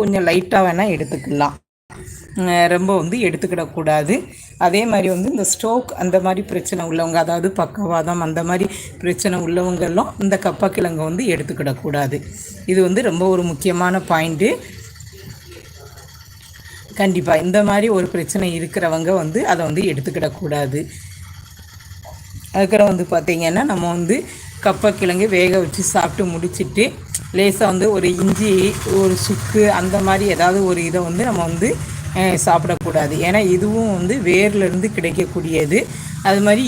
கொஞ்சம் லைட்டாக வேணால் எடுத்துக்கலாம், ரொம்ப வந்து எடுத்துக்கிடக்கூடாது. அதே மாதிரி வந்து இந்த ஸ்ட்ரோக் அந்த மாதிரி பிரச்சனை உள்ளவங்க, அதாவது பக்கவாதம் அந்த மாதிரி பிரச்சனை உள்ளவங்கெல்லாம் இந்த கப்பக்கிழங்கை வந்து எடுத்துக்கிடக்கூடாது. இது வந்து ரொம்ப ஒரு முக்கியமான பாயிண்ட்டு. கண்டிப்பாக இந்த மாதிரி ஒரு பிரச்சனை இருக்கிறவங்க வந்து அதை வந்து எடுத்துக்கிடக்கூடாது. அதுக்கப்புறம் வந்து பார்த்திங்கன்னா நம்ம வந்து கப்பக்கிழங்கு வேக வச்சு சாப்பிட்டு முடிச்சுட்டு லேசாக வந்து ஒரு இஞ்சி, ஒரு சுக்கு அந்த மாதிரி ஏதாவது ஒரு இதை வந்து நம்ம வந்து சாப்பிடக்கூடாது. ஏன்னா இதுவும் வந்து வேர்லேருந்து கிடைக்கக்கூடியது. அது மாதிரி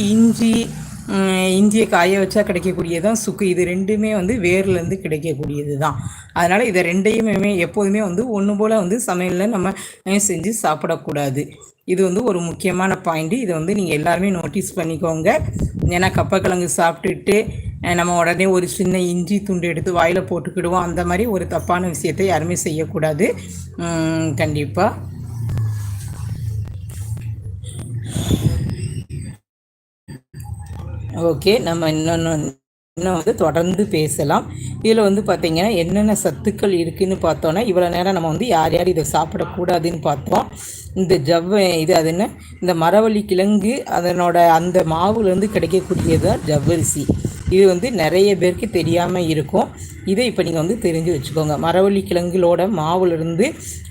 இஞ்சியை காய வச்சா கிடைக்கக்கூடியதான் சுக்கு. இது ரெண்டுமே வந்து வேர்லேருந்து கிடைக்கக்கூடியது தான். அதனால் இதை ரெண்டையுமே எப்போதுமே வந்து ஒன்று போல் வந்து சமையலில் நம்ம செஞ்சு சாப்பிடக்கூடாது. இது வந்து ஒரு முக்கியமான பாயிண்ட்டு. இதை வந்து நீங்கள் எல்லாருமே நோட்டீஸ் பண்ணிக்கோங்க. ஏன்னா கப்பக்கிழங்கு சாப்பிட்டுட்டு நம்ம உடனே ஒரு சின்ன இஞ்சி துண்டு எடுத்து வாயில் போட்டுக்கிடுவோம். அந்த மாதிரி ஒரு தப்பான விஷயத்தை யாருமே செய்யக்கூடாது. கண்டிப்பாக. ஓகே, நம்ம இன்னும் வந்து தொடர்ந்து பேசலாம். இதில் வந்து பார்த்திங்கன்னா என்னென்ன சத்துக்கள் இருக்குதுன்னு பார்த்தோன்னா, இவ்வளோ நேரம் நம்ம வந்து யார் யார் இதை சாப்பிடக்கூடாதுன்னு பார்த்தோம். இந்த இது அது என்ன, இந்த மரவள்ளி கிழங்கு அதனோட அந்த மாவுலேருந்து கிடைக்கக்கூடியது தான் ஜவ்வரிசி. இது வந்து நிறைய பேருக்கு தெரியாமல் இருக்கும். இதை இப்போ நீங்கள் வந்து தெரிஞ்சு வச்சுக்கோங்க. மரவள்ளி கிழங்குகளோட மாவுலேருந்து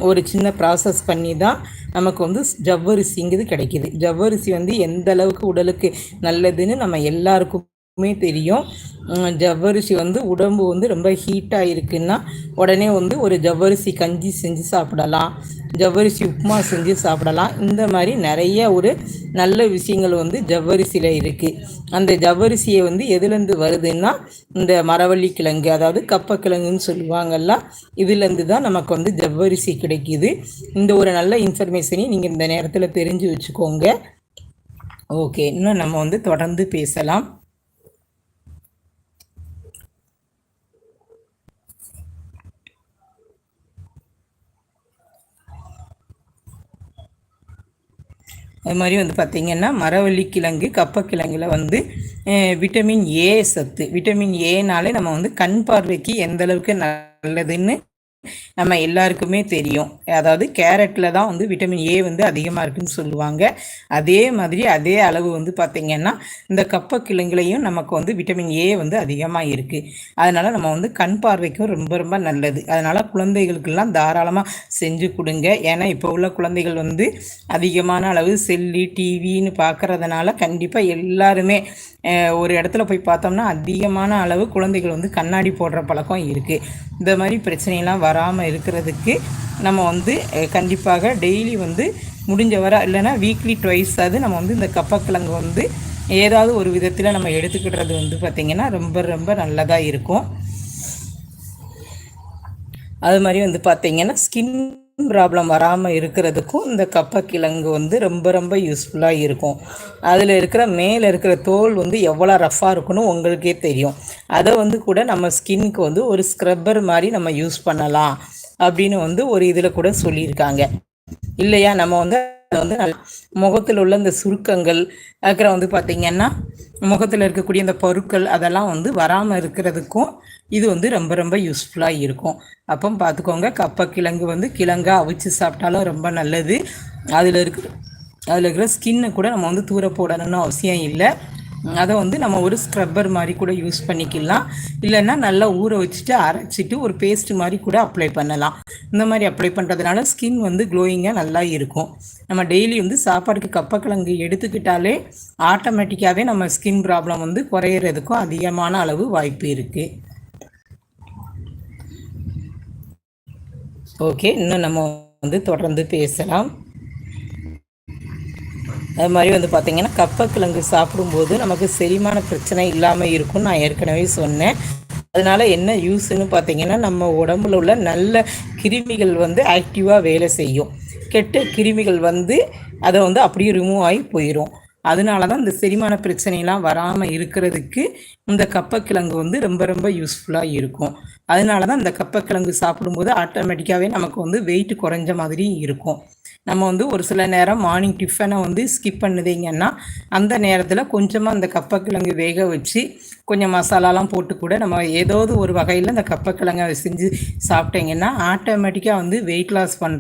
ஒரு சின்ன ப்ராசஸ் பண்ணி தான் நமக்கு வந்து ஜவ்வரிசிங்கிறது கிடைக்கிது. ஜவ்வரிசி வந்து எந்த அளவுக்கு உடலுக்கு நல்லதுன்னு நம்ம எல்லாருக்குமே தெரியும். ஜவ்வரிசி வந்து உடம்பு வந்து ரொம்ப ஹீட்டாக இருக்குன்னா உடனே வந்து ஒரு ஜவ்வரிசி கஞ்சி செஞ்சு சாப்பிடலாம், ஜவ்வரிசி உப்புமா செஞ்சு சாப்பிடலாம். இந்த மாதிரி நிறைய ஒரு நல்ல விஷயங்கள் வந்து ஜவ்வரிசியில் இருக்குது. அந்த ஜவ்வரிசியை வந்து எதுலேருந்து வருதுன்னா இந்த மரவள்ளி கிழங்கு, அதாவது கப்பக்கிழங்குன்னு சொல்லுவாங்கள்ல, இதுலேருந்து தான் நமக்கு வந்து ஜவ்வரிசி கிடைக்கிது. இந்த ஒரு நல்ல இன்ஃபர்மேஷனையும் நீங்கள் இந்த நேரத்தில் தெரிஞ்சு வச்சுக்கோங்க. ஓகே, இன்னும் நம்ம வந்து தொடர்ந்து பேசலாம். அது மாதிரி வந்து பார்த்திங்கன்னா மரவள்ளி கிழங்கு கப்பக்கிழங்குல வந்து விட்டமின் ஏ சத்து. விட்டமின் ஏனாலே நம்ம வந்து கண் பார்வைக்கு எந்த அளவுக்கு நல்லதுன்னு நம்ம எல்லாருக்குமே தெரியும். அதாவது கேரட்டில் தான் வந்து விட்டமின் ஏ வந்து அதிகமாக இருக்குதுன்னு சொல்லுவாங்க. அதே மாதிரி அதே அளவு வந்து பார்த்திங்கன்னா இந்த கப்பக்கிழங்குலையும் நமக்கு வந்து விட்டமின் ஏ வந்து அதிகமாக இருக்குது. அதனால் நம்ம வந்து கண் பார்வைக்கும் ரொம்ப ரொம்ப நல்லது. அதனால் குழந்தைகளுக்கெல்லாம் தாராளமாக செஞ்சு கொடுங்க. ஏன்னா இப்போ உள்ள குழந்தைகள் வந்து அதிகமான அளவு செல்லு டிவின்னு பார்க்குறதுனால கண்டிப்பாக எல்லாருமே ஒரு இடத்துல போய் பார்த்தோம்னா அதிகமான அளவு குழந்தைகள் வந்து கண்ணாடி போடுற பழக்கம் இருக்குது. இந்த மாதிரி பிரச்சனையெல்லாம் வராமல் இருக்கிறதுக்கு நம்ம வந்து கண்டிப்பாக டெய்லி வந்து முடிஞ்ச வர இல்லைன்னா வீக்லி ட்வைஸ் அது நம்ம வந்து இந்த கப்பக்கிழங்கு வந்து ஏதாவது ஒரு விதத்தில் நம்ம எடுத்துக்கிடுறது வந்து பார்த்திங்கன்னா ரொம்ப ரொம்ப நல்லதாக இருக்கும். அது மாதிரி வந்து பார்த்திங்கன்னா ஸ்கின் ப்ராப்ளம் வராமல் இருக்கிறதுக்கும் இந்த கப்பக்கிழங்கு வந்து ரொம்ப ரொம்ப யூஸ்ஃபுல்லாக இருக்கும். அதில் இருக்கிற மேலே இருக்கிற தோல் வந்து எவ்வளோ ரஃப்பாக இருக்குன்னு உங்களுக்கே தெரியும். அதை வந்து கூட நம்ம ஸ்கின்னுக்கு வந்து ஒரு ஸ்க்ரப்பர் மாதிரி நம்ம யூஸ் பண்ணலாம் அப்படின்னு வந்து ஒரு இதில் கூட சொல்லியிருக்காங்க இல்லையா. நம்ம வந்து முகத்தில் உள்ள இந்த சுருக்கங்கள் அப்புறம் வந்து பார்த்திங்கன்னா முகத்தில் இருக்கக்கூடிய இந்த பருக்கள் அதெல்லாம் வந்து வராமல் இருக்கிறதுக்கும் இது வந்து ரொம்ப ரொம்ப யூஸ்ஃபுல்லாக இருக்கும். அப்போ பார்த்துக்கோங்க, கப்பக்கிழங்கு வந்து கிழங்காக அவிச்சு சாப்பிட்டாலும் ரொம்ப நல்லது. அதில் இருக்கிற ஸ்கின்னை கூட நம்ம வந்து தூர போடணும்னு அவசியம் இல்லை. அதை வந்து நம்ம ஒரு ஸ்க்ரப்பர் மாதிரி கூட யூஸ் பண்ணிக்கலாம். இல்லைன்னா நல்லா ஊற வச்சுட்டு அரைச்சிட்டு ஒரு பேஸ்ட் மாதிரி கூட அப்ளை பண்ணலாம். இந்த மாதிரி அப்ளை பண்ணுறதுனால ஸ்கின் வந்து க்ளோயிங்காக நல்லா இருக்கும். நம்ம டெய்லி வந்து சாப்பாடுக்கு கப்பக்கிழங்கு எடுத்துக்கிட்டாலே ஆட்டோமேட்டிக்காகவே நம்ம ஸ்கின் ப்ராப்ளம் வந்து குறையிறதுக்கும் அதிகமான அளவு வாய்ப்பு இருக்குது. ஓகே, இன்னும் நம்ம வந்து தொடர்ந்து பேசலாம். அது மாதிரி வந்து பார்த்திங்கன்னா கப்பக்கிழங்கு சாப்பிடும்போது நமக்கு செரிமான பிரச்சனை இல்லாமல் இருக்கும்னு நான் ஏற்கனவே சொன்னேன். அதனால் என்ன யூஸ்ன்னு பார்த்திங்கன்னா நம்ம உடம்புல உள்ள நல்ல கிருமிகள் வந்து ஆக்டிவாக வேலை செய்யும். கெட்ட கிருமிகள் வந்து அதை வந்து அப்படியே ரிமூவ் ஆகி போயிடும். அதனால தான் இந்த செரிமான பிரச்சனைலாம் வராமல் இருக்கிறதுக்கு இந்த கப்பக்கிழங்கு வந்து ரொம்ப ரொம்ப யூஸ்ஃபுல்லாக இருக்கும். அதனால தான் இந்த கப்பக்கிழங்கு சாப்பிடும்போது ஆட்டோமேட்டிக்காகவே நமக்கு வந்து வெயிட் குறைஞ்ச மாதிரி இருக்கும். நம்ம வந்து ஒரு சில நேரம் மார்னிங் டிஃபனை வந்து ஸ்கிப் பண்ணுதீங்கன்னா அந்த நேரத்தில் கொஞ்சமாக அந்த கப்பக்கிழங்கு வேக வச்சு கொஞ்சம் மசாலாலாம் போட்டு கூட நம்ம ஏதாவது ஒரு வகையில் இந்த கப்பக்கிழங்கை செஞ்சு சாப்பிட்டீங்கன்னா ஆட்டோமேட்டிக்காக வந்து வெயிட் லாஸ் பண்ணுற